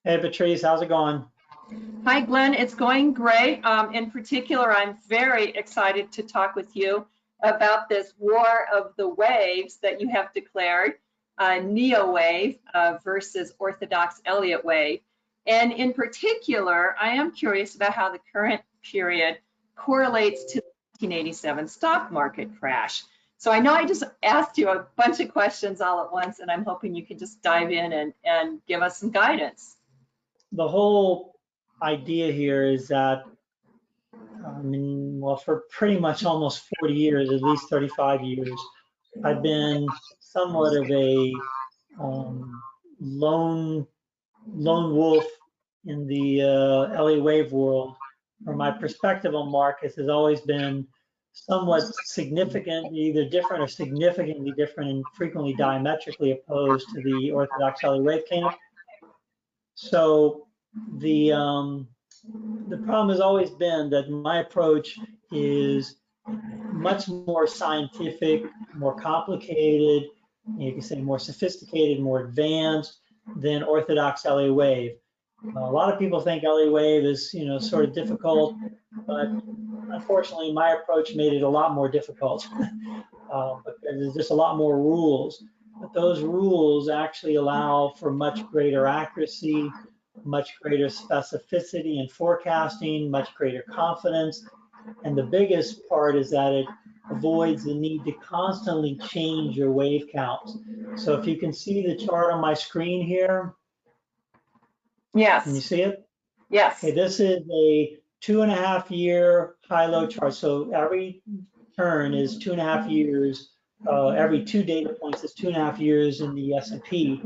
Hey, Patrice, how's it going? Hi, Glenn. It's going great. In particular, I'm very excited to talk with you about this war of the waves that you have declared, NEoWave versus orthodox Elliott Wave. And in particular, I am curious about how the current period correlates to the 1987 stock market crash. So I know I just asked you a bunch of questions all at once, and I'm hoping you can just dive in and give us some guidance. The whole idea here is that, well, for pretty much almost 40 years, at least 35 years, I've been somewhat of a lone wolf in the Elliott Wave world, where my perspective on markets has always been somewhat significant, either different or significantly different, and frequently diametrically opposed to the orthodox Elliott Wave camp. So the problem has always been that my approach is much more scientific, more complicated, you can say more sophisticated, more advanced than orthodox Elliott Wave. A lot of people think Elliott Wave is, sort of difficult, but unfortunately, my approach made it a lot more difficult. But there's just a lot more rules. But those rules actually allow for much greater accuracy, much greater specificity in forecasting, much greater confidence. And the biggest part is that it avoids the need to constantly change your wave counts. So if you can see the chart on my screen here. Yes. Can you see it? Yes. Okay, this is a 2.5-year high-low chart. So every turn is 2.5 years. Every 2 data points is 2.5 years in the S&P.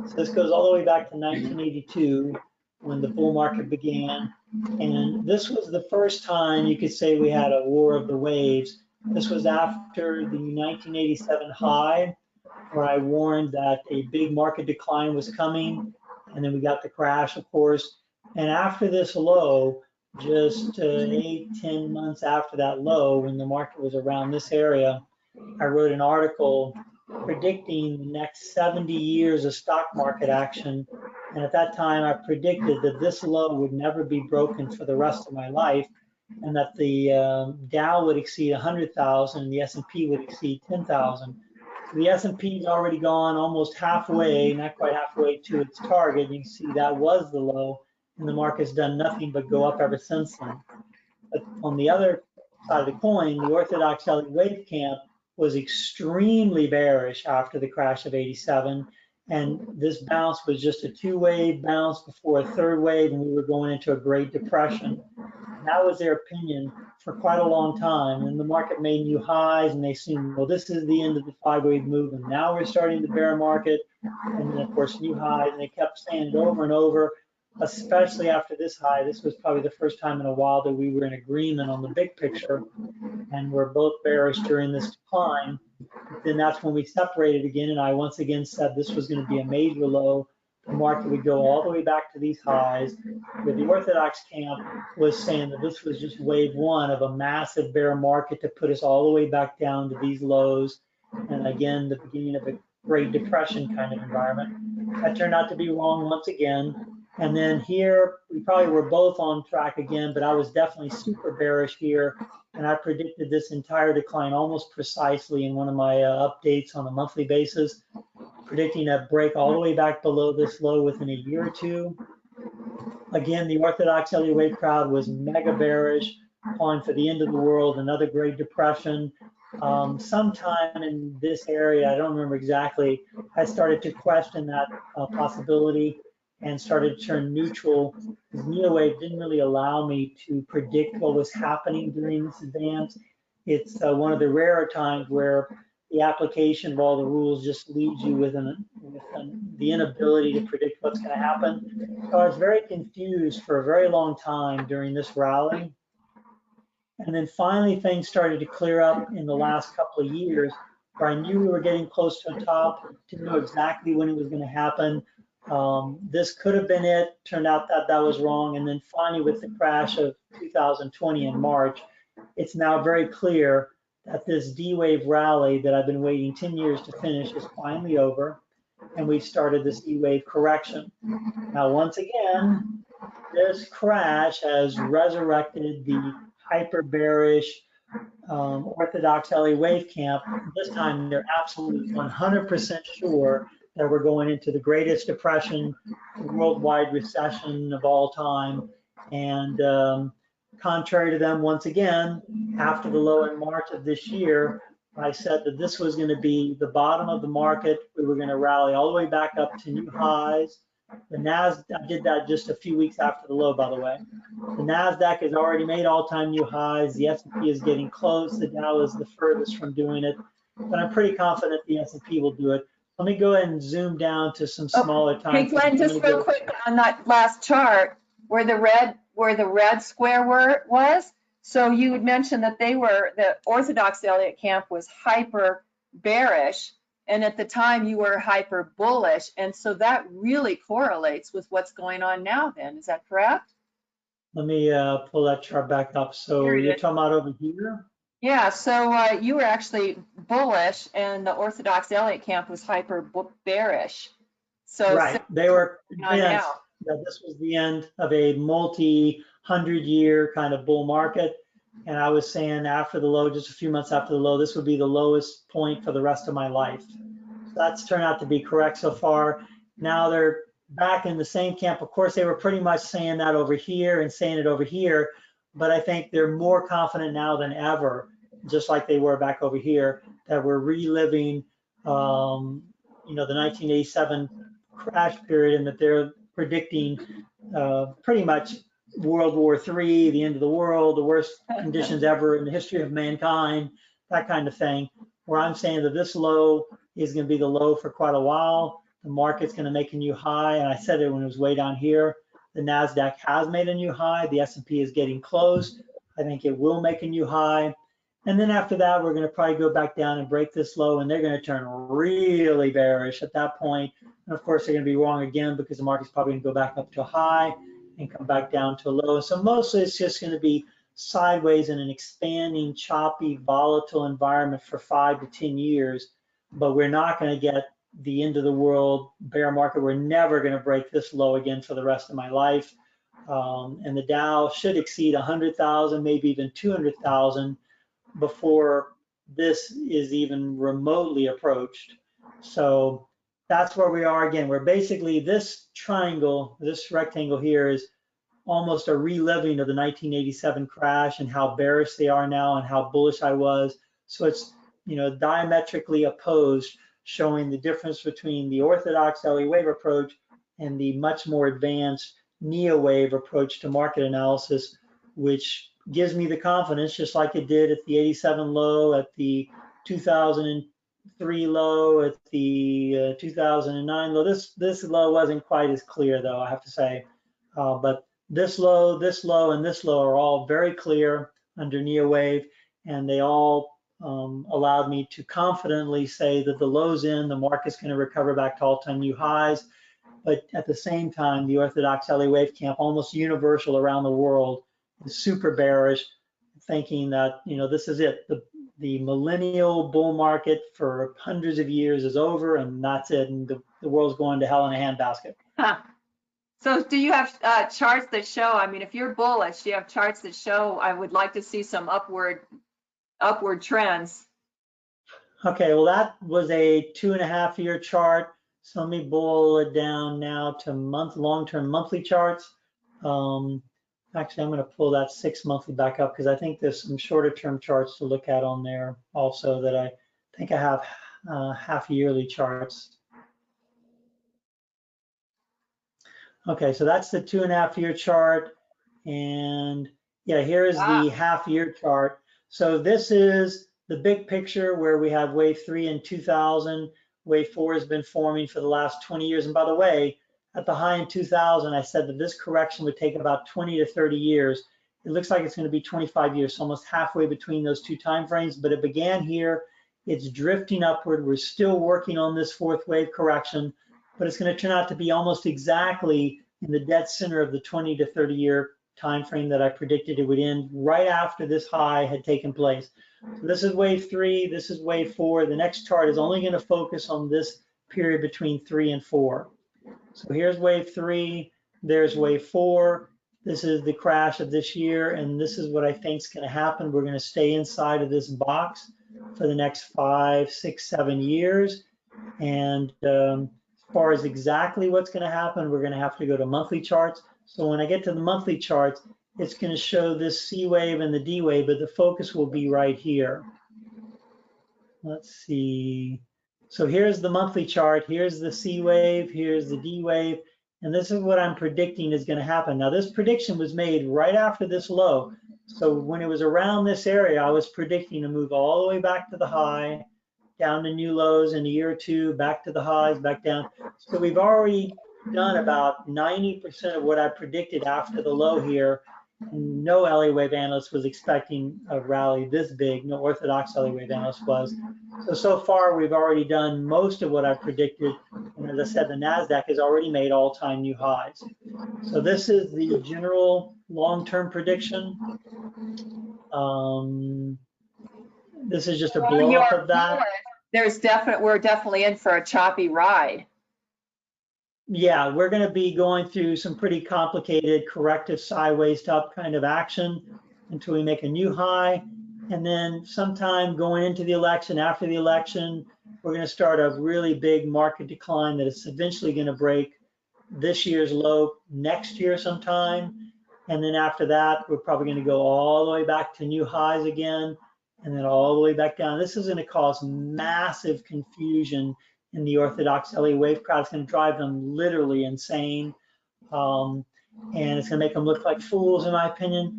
So this goes all the way back to 1982 when the bull market began. And this was the first time you could say we had a war of the waves. This was after the 1987 high, where I warned that a big market decline was coming. And then we got the crash, of course. And after this low, just 8-10 months after that low, when the market was around this area, I wrote an article predicting the next 70 years of stock market action. And at that time, I predicted that this low would never be broken for the rest of my life, and that the Dow would exceed 100,000 and the S&P would exceed 10,000. So the S&P is already gone almost halfway, not quite halfway to its target. You can see that was the low, and the market's done nothing but go up ever since then. But on the other side of the coin, the orthodox Elliott Wave camp was extremely bearish after the crash of 87. And this bounce was just a 2-wave bounce before a 3rd wave, and we were going into a Great Depression. And that was their opinion for quite a long time. And the market made new highs, and they assumed, well, this is the end of the 5-wave movement. Now we're starting the bear market, and then, of course, new highs. And they kept saying it over and over, especially after this high. This was probably the first time in a while that we were in agreement on the big picture, and we're both bearish during this decline. But then that's when we separated again, and I once again said this was going to be a major low. The market would go all the way back to these highs, where the orthodox camp was saying that this was just wave 1 of a massive bear market to put us all the way back down to these lows, and again, the beginning of a Great Depression kind of environment. That turned out to be wrong once again. And then here, we probably were both on track again, but I was definitely super bearish here. And I predicted this entire decline almost precisely in one of my updates on a monthly basis, predicting a break all the way back below this low within a year or two. Again, the orthodox Elliott Wave crowd was mega bearish, calling for the end of the world, another Great Depression. Sometime in this area, I don't remember exactly, I started to question that possibility and started to turn neutral, because NEoWave didn't really allow me to predict what was happening during this advance. It's one of the rarer times where the application of all the rules just leaves you with the inability to predict what's going to happen. So I was very confused for a very long time during this rally. And then finally things started to clear up in the last couple of years, where I knew we were getting close to the top, didn't know exactly when it was going to happen. This could have been it, turned out that that was wrong. And then finally with the crash of 2020 in March, it's now very clear that this D-wave rally that I've been waiting 10 years to finish is finally over. and we started this E-wave correction. Now, once again, this crash has resurrected the hyper bearish orthodox Elliott Wave camp. This time they're absolutely 100% sure that we're going into the greatest depression, worldwide recession of all time. And contrary to them, once again, after the low in March of this year, I said that this was going to be the bottom of the market. We were going to rally all the way back up to new highs. The NASDAQ, I did that just a few weeks after the low, by the way. The NASDAQ has already made all-time new highs. The S&P is getting close. The Dow is the furthest from doing it, but I'm pretty confident the S&P will do it. Let me go ahead and zoom down to some smaller time. Hey, Glenn, just real quick on that last chart where the red square was. So you had mentioned that the orthodox Elliott camp was hyper bearish, and at the time you were hyper bullish, and so that really correlates with what's going on now. Then is that correct? Let me pull that chart back up. So you're talking about over here? Yeah, so you were actually bullish and the orthodox Elliott camp was hyper bearish. So right, they were convinced that this was the end of a multi-hundred-year kind of bull market. And I was saying after the low, just a few months after the low, this would be the lowest point for the rest of my life. So that's turned out to be correct so far. Now they're back in the same camp. Of course, they were pretty much saying that over here and saying it over here, but I think they're more confident now than ever, just like they were back over here, that we're reliving, the 1987 crash period, and that they're predicting pretty much World War III, the end of the world, the worst conditions ever in the history of mankind, that kind of thing, where I'm saying that this low is going to be the low for quite a while. The market's going to make a new high, and I said it when it was way down here. The NASDAQ has made a new high. The S&P is getting close. I think it will make a new high. And then after that, we're going to probably go back down and break this low, and they're going to turn really bearish at that point. And of course, they're going to be wrong again because the market's probably going to go back up to a high and come back down to a low. So mostly it's just going to be sideways in an expanding, choppy, volatile environment for 5 to 10 years. But we're not going to get the end of the world bear market. We're never going to break this low again for the rest of my life. And the Dow should exceed 100,000, maybe even 200,000 before this is even remotely approached. So that's where we are again. We're basically, this triangle, this rectangle here is almost a reliving of the 1987 crash and how bearish they are now and how bullish I was. So it's, diametrically opposed, showing the difference between the orthodox Elliott Wave approach and the much more advanced NEoWave approach to market analysis, which gives me the confidence, just like it did at the 87 low, at the 2003 low, at the 2009 low. This low wasn't quite as clear, though, I have to say. But this low, and this low are all very clear under NEoWave, and they all allowed me to confidently say that the low's in, the market's going to recover back to all-time new highs. But at the same time, the orthodox Elliott Wave camp, almost universal around the world, is super bearish, thinking that this is it. The millennial bull market for hundreds of years is over, and that's it, and the world's going to hell in a handbasket. Huh. So do you have charts that show, I mean, if you're bullish, do you have charts that show, I would like to see some upward trends? Okay, well, that was a 2.5-year chart. So let me boil it down now to long-term monthly charts. Actually, I'm going to pull that 6 monthly back up because I think there's some shorter-term charts to look at on there also that I think I have half-yearly charts. Okay, so that's the 2.5-year chart. And yeah, here is the half-year chart. So this is the big picture where we have wave 3 in 2000. Wave 4 has been forming for the last 20 years. And by the way, at the high in 2000, I said that this correction would take about 20 to 30 years. It looks like it's going to be 25 years, so almost halfway between those two time frames. But it began here. It's drifting upward. We're still working on this fourth wave correction, but it's going to turn out to be almost exactly in the dead center of the 20 to 30 year time frame that I predicted it would end right after this high had taken place. So this is wave 3, this is wave 4. The next chart is only going to focus on this period between 3 and 4. So here's wave 3, there's wave 4. This is the crash of this year, and this is what I think is going to happen. We're going to stay inside of this box for the next 5, 6, 7 years. And as far as exactly what's going to happen, we're going to have to go to monthly charts. So when I get to the monthly charts, it's going to show this C wave and the D wave, but the focus will be right here. Let's see. So here's the monthly chart. Here's the C wave. Here's the D wave. And this is what I'm predicting is going to happen. Now, this prediction was made right after this low. So when it was around this area, I was predicting a move all the way back to the high, down to new lows in a year or two, back to the highs, back down. So we've already done about 90% of what I predicted after the low here. No Elliott Wave analyst was expecting a rally this big. No orthodox Elliott Wave analyst was. So far, we've already done most of what I predicted. And as I said, the NASDAQ has already made all-time new highs. So this is the general long-term prediction. This is just a blow up of that. We're definitely in for a choppy ride. Yeah, we're going to be going through some pretty complicated corrective sideways to up kind of action until we make a new high. And then sometime going into the election, after the election, we're going to start a really big market decline that is eventually going to break this year's low next year sometime. And then after that, we're probably going to go all the way back to new highs again, and then all the way back down. This is going to cause massive confusion in the orthodox Elliott Wave crowd. It's going to drive them literally insane. And it's going to make them look like fools, in my opinion.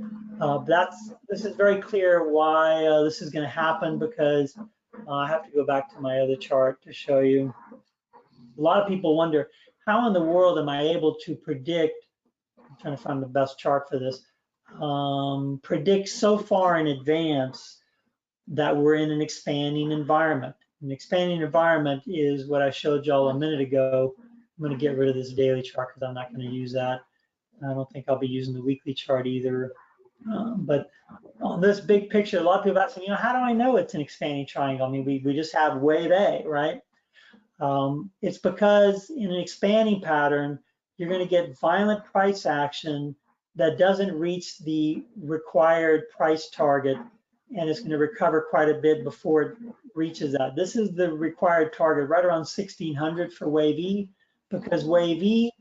This is very clear why this is going to happen, because I have to go back to my other chart to show you. A lot of people wonder, how in the world am I able to predict, I'm trying to find the best chart for this, predict so far in advance that we're in an expanding environment. An expanding environment is what I showed y'all a minute ago. I'm going to get rid of this daily chart because I'm not going to use that. I don't think I'll be using the weekly chart either. But on this big picture, a lot of people ask me, how do I know it's an expanding triangle? I mean, we just have wave A, right? It's because in an expanding pattern, you're going to get violent price action that doesn't reach the required price target, and it's going to recover quite a bit before it reaches that. This is the required target, right around 1600 for wave E, because wave E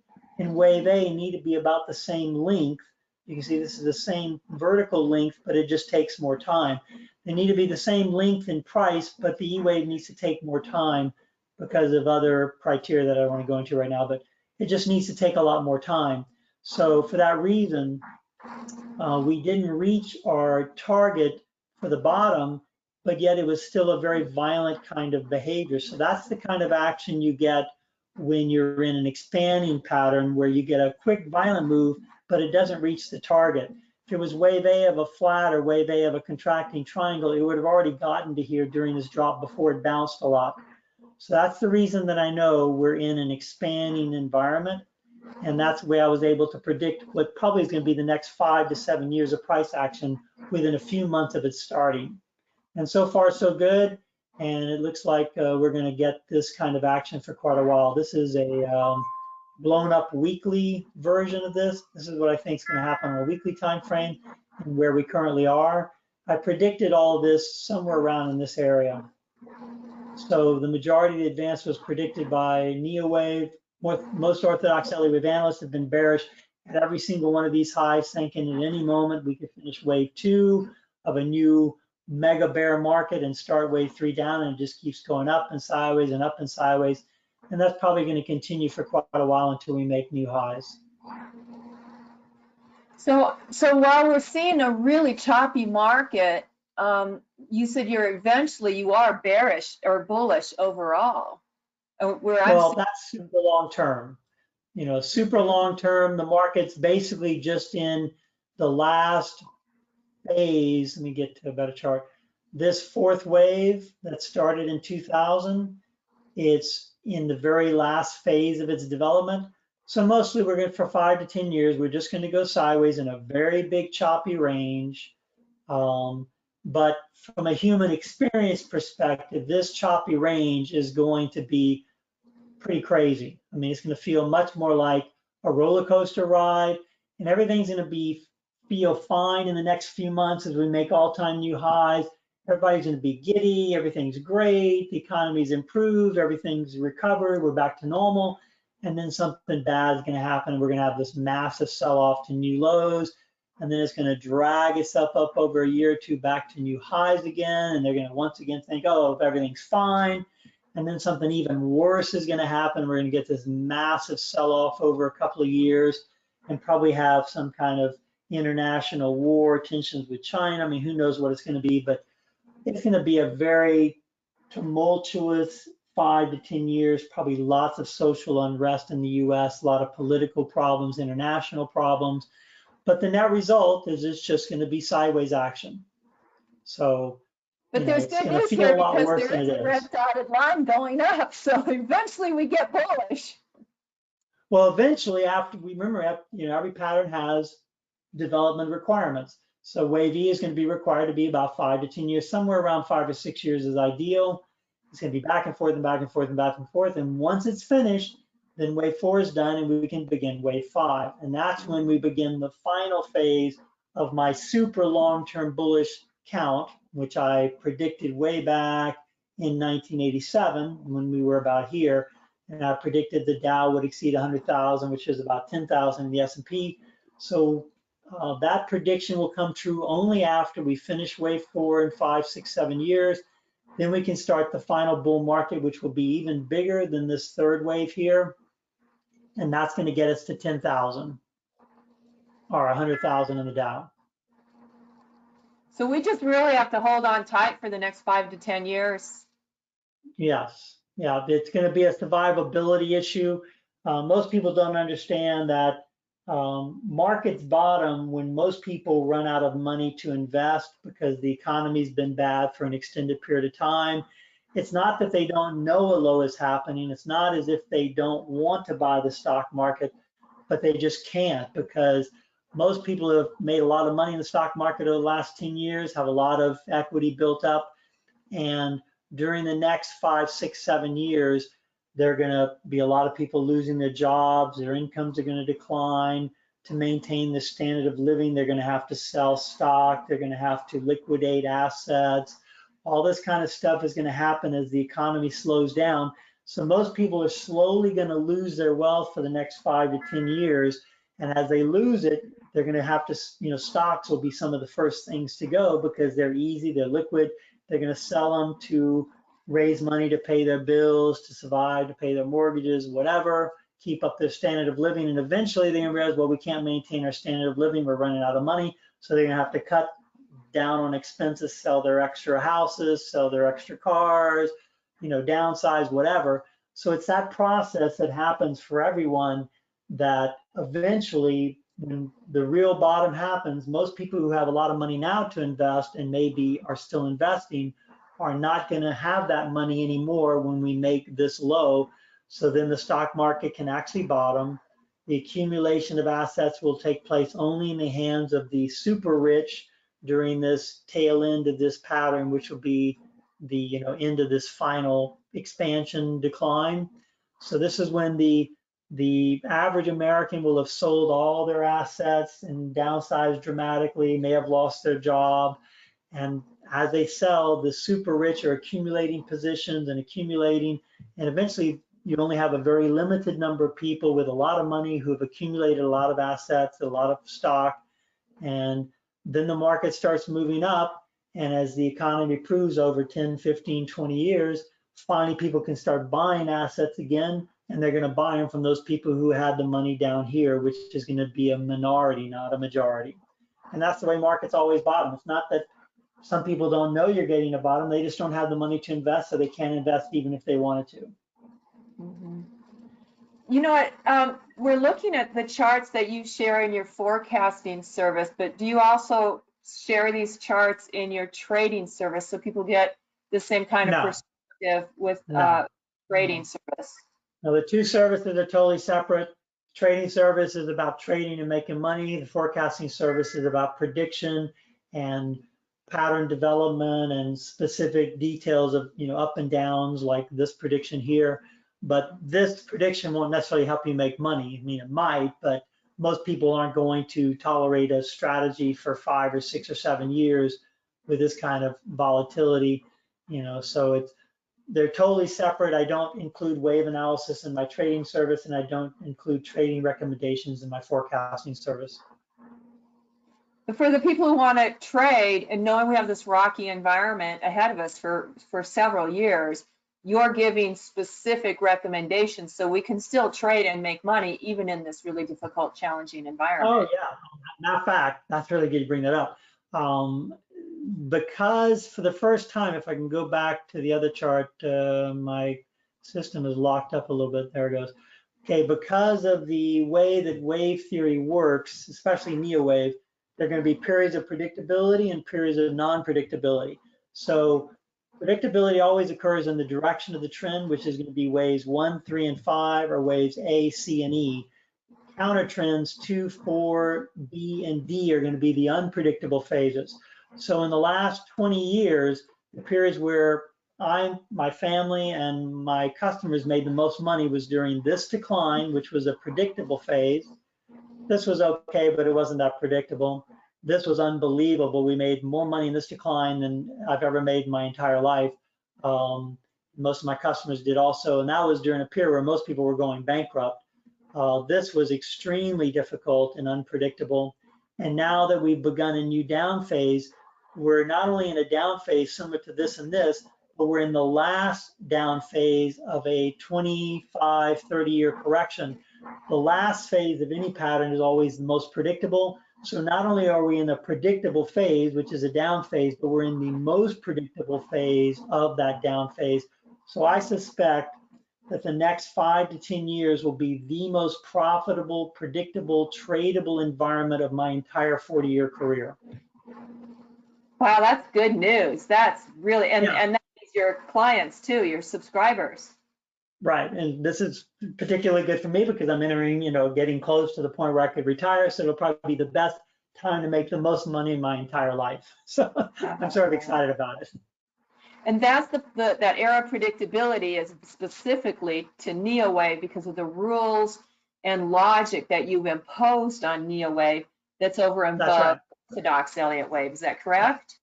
and wave A need to be about the same length. You can see this is the same vertical length, but it just takes more time. They need to be the same length in price, but the E wave needs to take more time because of other criteria that I don't want to go into right now, but it just needs to take a lot more time. So for that reason, we didn't reach our target for the bottom, but yet it was still a very violent kind of behavior. So that's the kind of action you get when you're in an expanding pattern, where you get a quick violent move, but it doesn't reach the target. If it was wave A of a flat or wave A of a contracting triangle, it would have already gotten to here during this drop before it bounced a lot. So that's the reason that I know we're in an expanding environment. And that's the way I was able to predict what probably is going to be the next 5 to 7 years of price action within a few months of it starting. And so far, so good. And it looks like we're going to get this kind of action for quite a while. This is a blown up weekly version of this. This is what I think is going to happen on a weekly time frame and where we currently are. I predicted all of this somewhere around in this area. So the majority of the advance was predicted by NEoWave. Most orthodox Elliott Wave analysts have been bearish at every single one of these highs, thinking at any moment we could finish wave 2 of a new mega bear market and start wave 3 down, and it just keeps going up and sideways and up and sideways. And that's probably going to continue for quite a while until we make new highs. So while we're seeing a really choppy market, you said you are bearish or bullish overall. Well, that's super long term. Super long term, the market's basically just in the last phase. Let me get to a better chart. This fourth wave that started in 2000, it's in the very last phase of its development. So mostly we're good for 5 to 10 years. We're just going to go sideways in a very big choppy range. But from a human experience perspective, this choppy range is going to be pretty crazy. I mean, it's going to feel much more like a roller coaster ride, and everything's going to feel fine in the next few months as we make all-time new highs. Everybody's going to be giddy. Everything's great. The economy's improved. Everything's recovered. We're back to normal. And then something bad is going to happen. We're going to have this massive sell-off to new lows. And then it's going to drag itself up over a year or two back to new highs again. And they're going to once again think, oh, everything's fine. And then something even worse is going to happen. We're going to get this massive sell-off over a couple of years and probably have some kind of international war, tensions with China. I mean, who knows what it's going to be, but it's going to be a very tumultuous 5 to 10 years, probably lots of social unrest in the US, a lot of political problems, international problems. But the net result is it's just going to be sideways action. So, but there's good news feel here a lot because worse there than is it a red is. dotted line going up. So eventually we get bullish. Well, eventually, after we remember, every pattern has development requirements. So wave E is going to be required to be about 5 to 10 years, somewhere around 5 or 6 years is ideal. It's going to be back and forth and back and forth and back and forth. And once it's finished, then wave 4 is done and we can begin wave 5. And that's when we begin the final phase of my super long-term bullish count, which I predicted way back in 1987 when we were about here. And I predicted the Dow would exceed 100,000, which is about 10,000 in the S&P. So that prediction will come true only after we finish wave 4 in 5, 6, 7 years. Then we can start the final bull market, which will be even bigger than this third wave here. And that's going to get us to 10,000 or 100,000 in the Dow. So we just really have to hold on tight for the next 5 to 10 years. Yes. Yeah, it's going to be a survivability issue. Most people don't understand that markets bottom when most people run out of money to invest because the economy's been bad for an extended period of time. It's not that they don't know a low is happening. It's not as if they don't want to buy the stock market, but they just can't because most people who have made a lot of money in the stock market over the last 10 years have a lot of equity built up. And during the next 5, 6, 7 years, there are going to be a lot of people losing their jobs, their incomes are going to decline. To maintain the standard of living, they're going to have to sell stock, they're going to have to liquidate assets. All this kind of stuff is going to happen as the economy slows down. So most people are slowly going to lose their wealth for the next 5 to 10 years. And as they lose it, they're going to have to, stocks will be some of the first things to go because they're easy, they're liquid. They're going to sell them to raise money to pay their bills, to survive, to pay their mortgages, whatever, keep up their standard of living. And eventually they're going to realize, well, we can't maintain our standard of living. We're running out of money. So they're going to have to cut down on expenses, sell their extra houses, sell their extra cars, downsize, whatever. So it's that process that happens for everyone that eventually when the real bottom happens, most people who have a lot of money now to invest and maybe are still investing are not going to have that money anymore when we make this low. So then the stock market can actually bottom. The accumulation of assets will take place only in the hands of the super rich during this tail end of this pattern, which will be the end of this final expansion decline. So this is when the average American will have sold all their assets and downsized dramatically, may have lost their job. And as they sell, the super rich are accumulating positions and accumulating. And eventually, you only have a very limited number of people with a lot of money who have accumulated a lot of assets, a lot of stock. And then the market starts moving up. And as the economy improves over 10, 15, 20 years, finally people can start buying assets again. And they're going to buy them from those people who had the money down here, which is going to be a minority, not a majority. And that's the way markets always bottom. It's not that some people don't know you're getting a bottom. They just don't have the money to invest, so they can't invest even if they wanted to. Mm-hmm. You know what? We're looking at the charts that you share in your forecasting service, but do you also share these charts in your trading service so people get the same kind of perspective with trading service? Now, the two services are totally separate. Trading service is about trading and making money. The forecasting service is about prediction and pattern development and specific details of up and downs like this prediction here. but this prediction won't necessarily help you make money. I mean, it might, but most people aren't going to tolerate a strategy for 5 or 6 or 7 years with this kind of volatility, so they're totally separate. I don't include wave analysis in my trading service, and I don't include trading recommendations in my forecasting service. But for the people who want to trade and knowing we have this rocky environment ahead of us for several years, you're giving specific recommendations so we can still trade and make money even in this really difficult, challenging environment. Oh yeah, matter of fact, that's really good you bring that up. Because for the first time, if I can go back to the other chart, my system is locked up a little bit. There it goes. Okay, because of the way that wave theory works, especially NEoWave, there are going to be periods of predictability and periods of non-predictability. So predictability always occurs in the direction of the trend, which is going to be waves 1, 3, and 5, or waves A, C, and E. Counter trends 2, 4, B, and D are going to be the unpredictable phases. So in the last 20 years, the periods where my family and my customers made the most money was during this decline, which was a predictable phase. This was okay, but it wasn't that predictable. This was unbelievable. We made more money in this decline than I've ever made in my entire life. Most of my customers did also, and that was during a period where most people were going bankrupt. This was extremely difficult and unpredictable. And now that we've begun a new down phase, we're not only in a down phase similar to this and this, but we're in the last down phase of a 25, 30-year correction. The last phase of any pattern is always the most predictable. So not only are we in a predictable phase, which is a down phase, but we're in the most predictable phase of that down phase. So I suspect that the next 5 to 10 years will be the most profitable, predictable, tradable environment of my entire 40-year career. Wow, that's good news. That's really, and that is your clients too, your subscribers. Right, and this is particularly good for me because I'm entering, getting close to the point where I could retire, so it'll probably be the best time to make the most money in my entire life. So I'm sort of excited about it. And that's that era of predictability is specifically to NEoWave because of the rules and logic that you've imposed on NEoWave that's over in the orthodox Elliott Wave. Is that correct?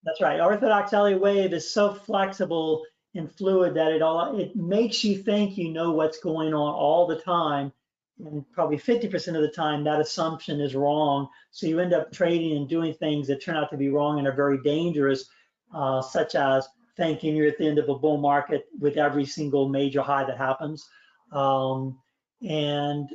That's right. Orthodox Elliott Wave is so flexible and fluid that it makes you think you know what's going on all the time, and probably 50% of the time that assumption is wrong. So you end up trading and doing things that turn out to be wrong and are very dangerous, such as thinking you're at the end of a bull market with every single major high that happens. NEoWave,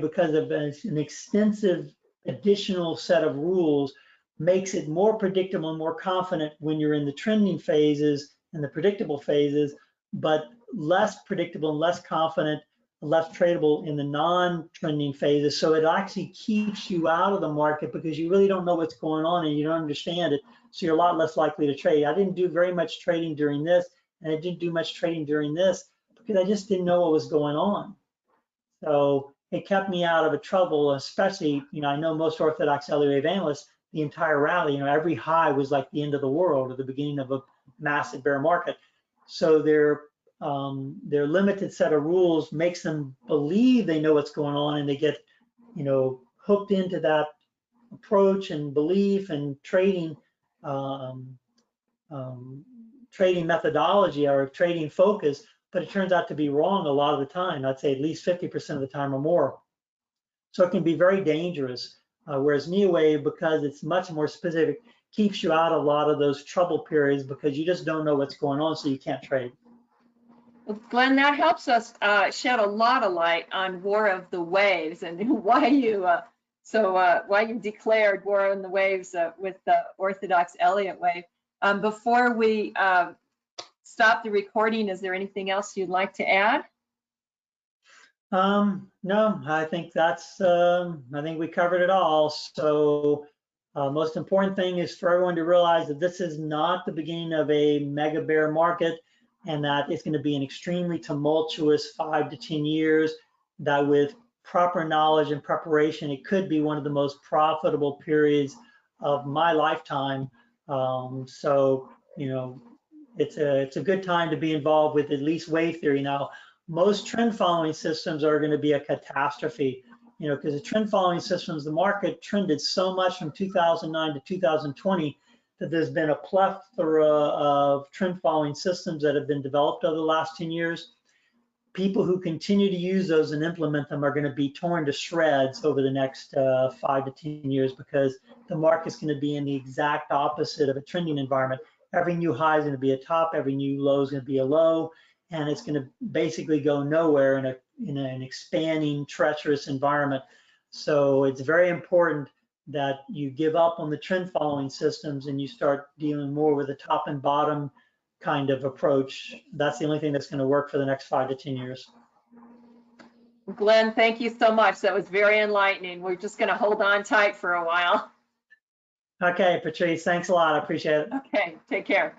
because of an extensive additional set of rules, makes it more predictable and more confident when you're in the trending phases and the predictable phases, but less predictable and less confident, less tradable in the non-trending phases. So it actually keeps you out of the market because you really don't know what's going on and you don't understand it. So you're a lot less likely to trade. I didn't do very much trading during this, and I didn't do much trading during this because I just didn't know what was going on. So it kept me out of a trouble, especially, I know most orthodox Elliott Wave analysts, the entire rally, every high was like the end of the world or the beginning of a massive bear market. So their limited set of rules makes them believe they know what's going on, and they get, hooked into that approach and belief and trading methodology or trading focus, but it turns out to be wrong a lot of the time. I'd say at least 50% of the time or more. So it can be very dangerous. Whereas NEoWave, because it's much more specific, keeps you out a lot of those trouble periods because you just don't know what's going on, so you can't trade. Well, Glenn, that helps us shed a lot of light on War of the Waves and why you declared War on the Waves with the orthodox Elliott Wave. Before we stop the recording, is there anything else you'd like to add? No, I think I think we covered it all. So most important thing is for everyone to realize that this is not the beginning of a mega bear market, and that it's going to be an extremely tumultuous 5 to 10 years, that with proper knowledge and preparation, it could be one of the most profitable periods of my lifetime. So, it's a good time to be involved with at least wave theory. Now, most trend following systems are going to be a catastrophe, you know, because the trend following systems, the market trended so much from 2009 to 2020 that there's been a plethora of trend following systems that have been developed over the last 10 years. People who continue to use those and implement them are going to be torn to shreds over the next 5 to 10 years, because the market's going to be in the exact opposite of a trending environment. Every new high is going to be a top, every new low is going to be a low, and it's going to basically go nowhere in an expanding, treacherous environment. So it's very important that you give up on the trend following systems and you start dealing more with a top and bottom kind of approach. That's the only thing that's going to work for the next 5 to 10 years. Glenn, thank you so much. That was very enlightening. We're just going to hold on tight for a while. Okay, Patrice, thanks a lot. I appreciate it. Okay, take care.